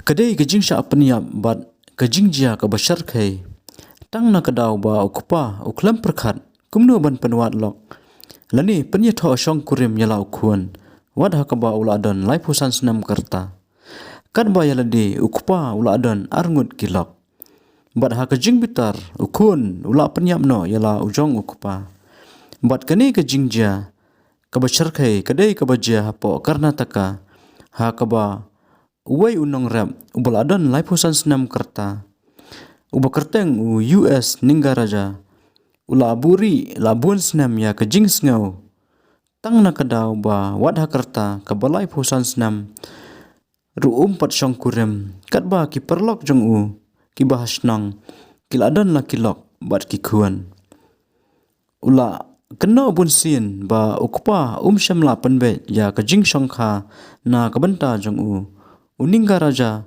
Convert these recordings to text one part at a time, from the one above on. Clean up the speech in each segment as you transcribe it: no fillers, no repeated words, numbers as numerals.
Kadai kajing sya apniap bat kajing jia ka bashar khai. Tang na kadaw ba ukupa uklam perkhat kumno ban penwat lok. Lani penya tho syong kurim yala ukuan. Wad hakaba uladon lai pusan senam kerta. Kad ba yaladi ukupa uladon arngut kilok. Bat hakajing bitar ukun ula penyap no yala ujong ukupa. Bat kani kajing jia ka bashar khai kadai ka bajia hapo Karnataka hakaba uway unong rap ubaladon lai pusan senam kerta. Uba kerteng u US ninggaraja ula aburi labuan senam ya kajing sengau. Tang na kadaw ba wadha kerta kabalai pusan senam. Ru umpat syong kurem kat ba ki perlok jong u ki bahas nang kiladon la kilok bat ki kuan. Ula kena bun sin ba ukupa syam la penbe ya kajing syongkha na kabenta jong u. Uningga raja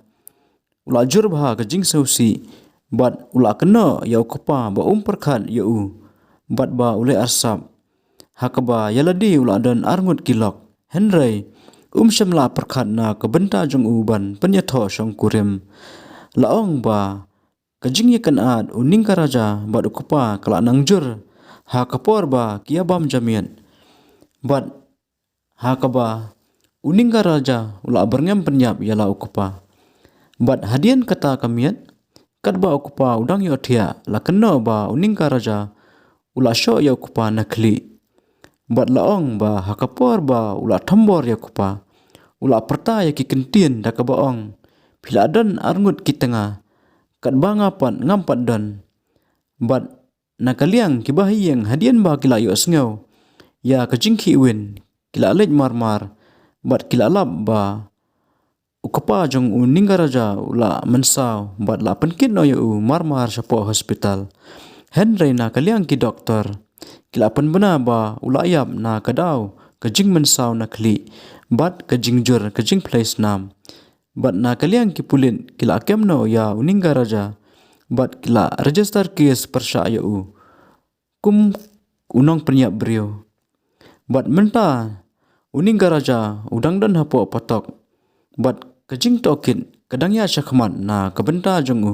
ula jur bah kajing sausi bat ula kena ya ukupa ba perkhat ya u bat ba ule arsap hakaba yaladi ula don arngut kilok henry syam la perkhat na kabenta jong u ban penyatho syong kurim laong ba kajing yakan ad uningga raja bat ukupa kala nangjur hakapor ba kiabam jamian bat hakaba uningga raja ula berngam penyap yala ukupa. Bat hadian kata kamiat kat ba ukupa udang yo thia la kena ba uningga raja ula syo ya ukupa nakli. Bat laong ba hakapor ba ula thambor ya ukupa. Ula perta ya ki kentin da ka baong. Piladan arngut ki tengah kat ba ngapan ngampat don. Bat nakaliang ki bahiyang hadian ba kila yo sengau. Ya kajingki win kila lej marmar. Bat kila lap ba ukupa jong uningga raja ula mensau bat la penkit no yu marmar sapo hospital. Henry na kaliang ki doktor. Kila pen bena ba ula yap na kadaw kajing mensau na kli bat kajing jur kajing place nam. Bat na kaliang ki pulit kila kem no ya uningga raja bat kila register kes persya yu kum unong penyap brio. Bat menta uningga raja udang dan hapo patok bat kajing tokit kadangya syakmat na kabenta jong u.